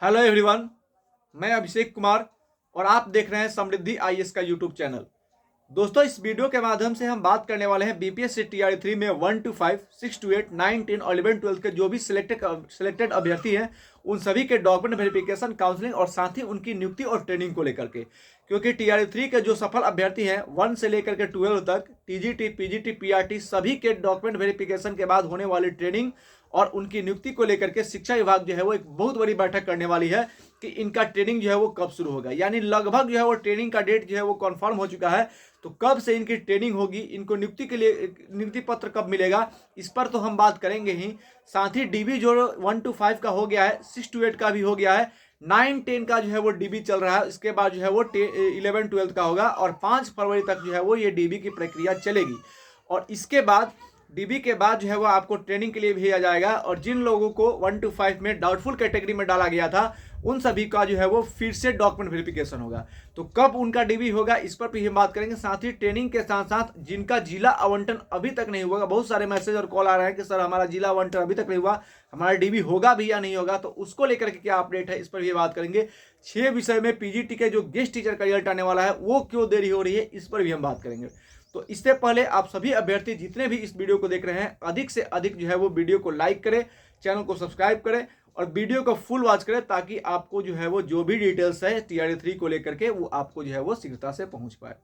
Hello everyone, मैं अभिषेक कुमार और आप देख रहे हैं समृद्धि आईएएस का यूट्यूब चैनल। दोस्तों, इस वीडियो के माध्यम से हम बात करने वाले हैं बीपीएससी टीआरई 3 में 1 to 5, 6 to 8, 9, 10 और 11, 12 के जो भी सिलेक्टेड अभ्यर्थी हैं उन सभी के डॉक्यूमेंट वेरिफिकेशन, काउंसलिंग और साथ ही उनकी नियुक्ति और ट्रेनिंग को लेकर के, क्योंकि टीआरई 3 के जो सफल अभ्यर्थी हैं 1 से लेकर के 12 तक टीजीटी, पीजीटी, पीआरटी सभी के डॉक्यूमेंट वेरिफिकेशन के बाद होने वाली ट्रेनिंग और उनकी नियुक्ति को लेकर के शिक्षा विभाग जो है वो एक बहुत बड़ी बैठक करने वाली है कि इनका ट्रेनिंग जो है वो कब शुरू होगा। यानी लगभग जो है वो ट्रेनिंग का डेट जो है वो कंफर्म हो चुका है। तो कब से इनकी ट्रेनिंग होगी, इनको नियुक्ति के लिए नियुक्ति पत्र कब मिलेगा, इस पर तो हम बात करेंगे ही। साथ ही डीबी जो 1 to 5 का हो गया है, 6 to 8 का भी हो गया है, 9, 10 का जो है वो डीबी चल रहा है। इसके बाद जो है वो 11, 12 का होगा और 5 फरवरी तक जो है वो ये डीबी की प्रक्रिया चलेगी। और इसके बाद डीबी के बाद जो है वो आपको ट्रेनिंग के लिए भेजा जाएगा। और जिन लोगों को 1 to 5 में डाउटफुल कैटेगरी में डाला गया था उन सभी का जो है वो फिर से डॉक्यूमेंट वेरिफिकेशन होगा। तो कब उनका डीबी होगा इस पर भी हम बात करेंगे। साथ ही ट्रेनिंग के साथ साथ जिनका जिला आवंटन अभी तक नहीं हुआ, बहुत सारे मैसेज और कॉल आ रहे हैं कि सर हमारा जिला आवंटन अभी तक नहीं हुआ, हमारा डीबी होगा भी या नहीं होगा, तो उसको लेकर के क्या अपडेट है इस पर भी बात करेंगे। 6 विषय में पीजीटी के जो गेस्ट टीचर का रिजल्ट आने वाला है वो क्यों देरी हो रही है इस पर भी हम बात करेंगे। तो इससे पहले आप सभी अभ्यर्थी जितने भी इस वीडियो को देख रहे हैं अधिक से अधिक जो है वो वीडियो को लाइक करें, चैनल को सब्सक्राइब करें और वीडियो को फुल वॉच करें ताकि आपको जो है वो जो भी डिटेल्स है टीआरई 3 को लेकर के वो आपको जो है वो शीघ्रता से पहुंच पाए।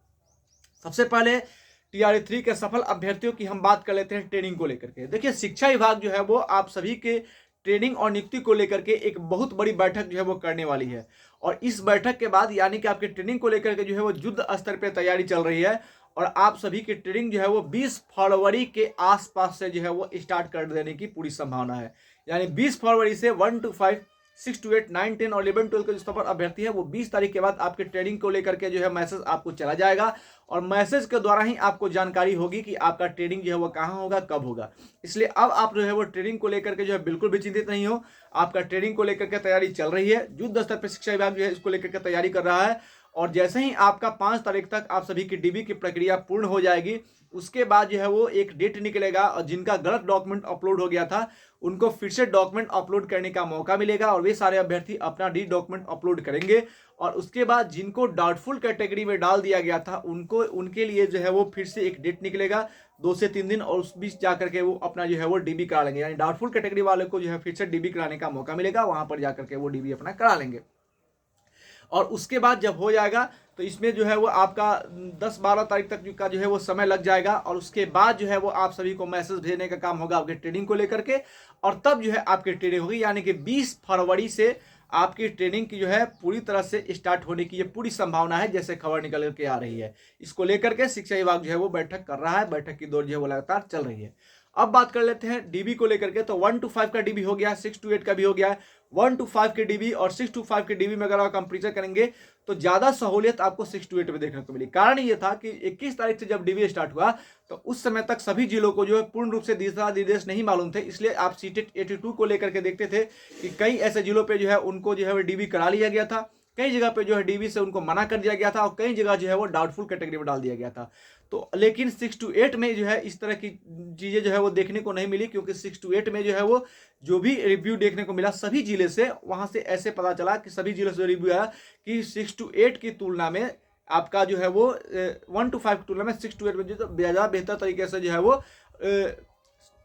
सबसे पहले टीआरई 3 के सफल अभ्यर्थियों की हम बात कर लेते हैं ट्रेनिंग को लेकर के। देखिए, शिक्षा विभाग जो है वो आप सभी के ट्रेनिंग और नियुक्ति को लेकर के एक बहुत बड़ी बैठक जो है वो करने वाली है। और इस बैठक के बाद यानी कि आपके ट्रेनिंग को लेकर के जो है वो युद्ध स्तर पर तैयारी चल रही है और आप सभी की ट्रेनिंग जो है वो 20 फरवरी के आसपास से जो है वो स्टार्ट कर देने की पूरी संभावना है। यानी 20 फरवरी से 1 to 5, 6 to 8, 9, 10 और 11, 12 के जो सफल अभ्यर्थी है वो 20 तारीख के बाद आपके ट्रेनिंग को लेकर के जो है मैसेज आपको चला जाएगा और मैसेज के द्वारा ही आपको जानकारी होगी कि आपका ट्रेनिंग जो है वो कहाँ होगा, कब होगा। इसलिए अब आप जो है वो ट्रेनिंग को लेकर के जो है बिल्कुल भी चिंतित नहीं हो। आपका ट्रेनिंग को लेकर के तैयारी चल रही है, युद्ध स्तर पर शिक्षा विभाग जो है इसको लेकर के तैयारी कर रहा है। और जैसे ही आपका 5 तारीख तक आप सभी की डीबी की प्रक्रिया पूर्ण हो जाएगी उसके बाद जो है वो एक डेट निकलेगा और जिनका गलत डॉक्यूमेंट अपलोड हो गया था उनको फिर से डॉक्यूमेंट अपलोड करने का मौका मिलेगा और वे सारे अभ्यर्थी अपना डी डॉक्यूमेंट अपलोड करेंगे। और उसके बाद जिनको डाउटफुल कैटेगरी में डाल दिया गया था उनके लिए जो है वो फिर से एक डेट निकलेगा 2 से 3 दिन और उस बीच जाकर के वो अपना जो है वो डीबी करा लेंगे। यानी डाउटफुल कैटेगरी वाले को जो है फिर से डीबी कराने का मौका मिलेगा, वहां पर जाकर के वो डीबी अपना करा लेंगे। और उसके बाद जब हो जाएगा तो इसमें जो है वो आपका 10-12 तारीख तक का जो है वो समय लग जाएगा और उसके बाद जो है वो आप सभी को मैसेज भेजने का काम होगा आपके ट्रेनिंग को लेकर के और तब जो है आपकी ट्रेनिंग होगी। यानी कि 20 फरवरी से आपकी ट्रेनिंग की जो है पूरी तरह से स्टार्ट होने की ये पूरी संभावना है, जैसे खबर निकल के आ रही है। इसको लेकर के शिक्षा विभाग जो है वो बैठक कर रहा है, बैठक की दौर जो है वो लगातार चल रही है। अब बात कर लेते हैं डीबी को लेकर के। तो 1 to 5 का डीबी हो गया, 6 to 8 का भी हो गया है। 1 to 5 के डीबी और 6 to 5 के डीबी में अगर आप कंपेरिजन करेंगे तो ज्यादा सहूलियत आपको 6 to 8 में देखने को मिली। कारण ये था कि 21 तारीख से जब डीबी स्टार्ट हुआ तो उस समय तक सभी जिलों को जो है पूर्ण रूप से दिशा निर्देश नहीं मालूम थे, इसलिए आप सीटेट 82 को लेकर के देखते थे कि कई ऐसे जिलों पे जो है उनको जो है डीबी करा लिया गया था, कई जगह पे जो है डीबी से उनको मना कर दिया गया था और कई जगह जो है वो डाउटफुल कैटेगरी में डाल दिया गया था। तो लेकिन 6 to 8 में जो है इस तरह की चीजें जो है वो देखने को नहीं मिली, क्योंकि 6 to 8 में जो है वो जो भी रिव्यू देखने को मिला सभी जिले से, वहां से ऐसे पता चला कि सभी जिलों से रिव्यू आया कि 6 to 8 की तुलना में आपका जो है वो 1 to 5 की तुलना में 6 to 8 में जो ज्यादा बेहतर तरीके से जो है वो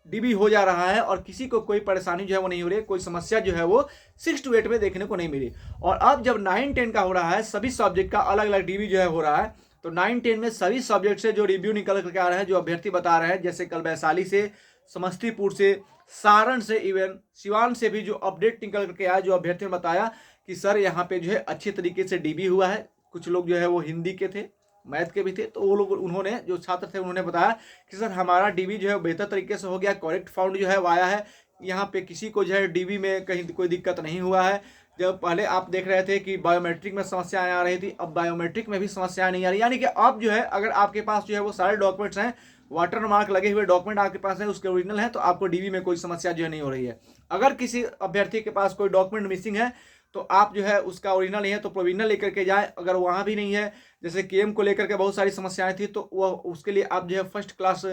डीबी हो जा रहा है और किसी को कोई परेशानी जो है वो नहीं हो रही है, कोई समस्या जो है वो 6 to 8 में देखने को नहीं मिली। और अब जब 9, 10 का हो रहा है, सभी सब्जेक्ट का अलग अलग डीबी जो है हो रहा है, तो 9, 10 में सभी सब्जेक्ट से जो रिव्यू निकल करके आ रहे हैं, जो अभ्यर्थी बता रहे हैं, जैसे कल वैशाली से, समस्तीपुर से, सारण से, इवन सिवान से भी जो अपडेट निकल करके आया, जो अभ्यर्थी ने बताया कि सर यहाँ पे जो है अच्छे तरीके से डीबी हुआ है। कुछ लोग जो है वो हिंदी के थे, मैथ के भी थे, तो वो लोग उन्होंने जो छात्र थे उन्होंने बताया कि सर हमारा डीबी जो है बेहतर तरीके से हो गया, करेक्ट फाउंड जो है वो आया है, यहाँ पे किसी को जो है डीबी में कहीं कोई दिक्कत नहीं हुआ है। जब पहले आप देख रहे थे कि बायोमेट्रिक में समस्याएं आ रही थी, अब बायोमेट्रिक में भी समस्याएं नहीं आ रही। यानी कि अब जो है अगर आपके पास जो है वो सारे डॉक्यूमेंट्स हैं, वाटर मार्क लगे हुए डॉक्यूमेंट आपके पास है, उसके ओरिजिनल है, तो आपको डीबी में कोई समस्या जो है नहीं हो रही है। अगर किसी अभ्यर्थी के पास कोई डॉक्यूमेंट मिसिंग है तो आप जो है उसका ओरिजिनल नहीं है तो प्रोविजनल लेकर के जाए। अगर वहाँ भी नहीं है, जैसे केएम को लेकर के बहुत सारी समस्याएं थी, तो वह उसके लिए आप जो है फर्स्ट क्लास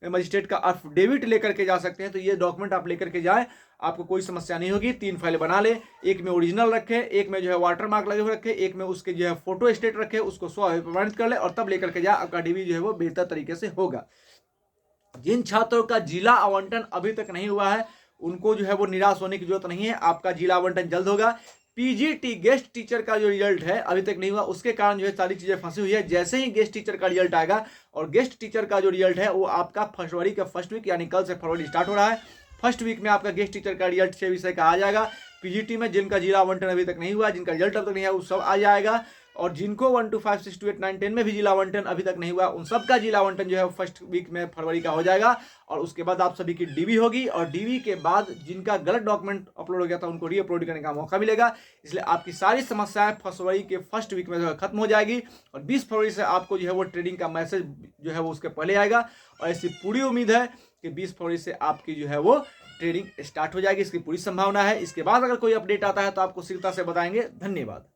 मजिस्ट्रेट का अफिडेविट लेकर के जा सकते हैं। तो ये डॉक्यूमेंट आप लेकर के जाए, आपको कोई समस्या नहीं होगी। 3 फाइल बना ले, एक में ओरिजिनल रखे, एक में जो है वाटर मार्क लगे हुए रखे, एक में उसके जो है फोटो स्टेट रखे, उसको प्रमाणित कर ले और तब लेकर के जा, आपका डीवी जो है वो बेहतर तरीके से होगा। जिन छात्रों का जिला आवंटन अभी तक नहीं हुआ है उनको जो है वो निराश होने की जरूरत नहीं है, आपका जिला आवंटन जल्द होगा। पीजीटी गेस्ट टीचर का जो रिजल्ट है अभी तक नहीं हुआ, उसके कारण जो है सारी चीजें फंसी हुई है। जैसे ही गेस्ट टीचर का रिजल्ट आएगा, और गेस्ट टीचर का जो रिजल्ट है वो आपका फरवरी का फर्स्ट वीक, यानी कल से फरवरी स्टार्ट हो रहा है, फर्स्ट वीक में आपका गेस्ट टीचर का रिजल्ट 6 विषय का आ जाएगा। पीजीटी में जिनका जिला आवंटन अभी तक नहीं हुआ, जिनका रिजल्ट अब तक नहीं है, वो सब आ जाएगा। और जिनको 1 to 5 6 to 8 9 10 में भी जिला आवंटन अभी तक नहीं हुआ, उन सबका जिला आवंटन जो है फर्स्ट वीक में फरवरी का हो जाएगा। और उसके बाद आप सभी की डीवी होगी, और डीवी के बाद जिनका गलत डॉक्यूमेंट अपलोड हो गया था उनको री अपलोड करने का मौका मिलेगा। इसलिए आपकी सारी समस्याएं फरवरी के फर्स्ट वीक में जो है खत्म हो जाएगी, और 20 फरवरी से आपको जो है वो ट्रेडिंग का मैसेज जो है वो उसके पहले आएगा। और ऐसी पूरी उम्मीद है कि 20 फरवरी से आपकी जो है वो ट्रेडिंग स्टार्ट हो जाएगी, इसकी पूरी संभावना है। इसके बाद अगर कोई अपडेट आता है तो आपको शीघ्रता से बताएंगे। धन्यवाद।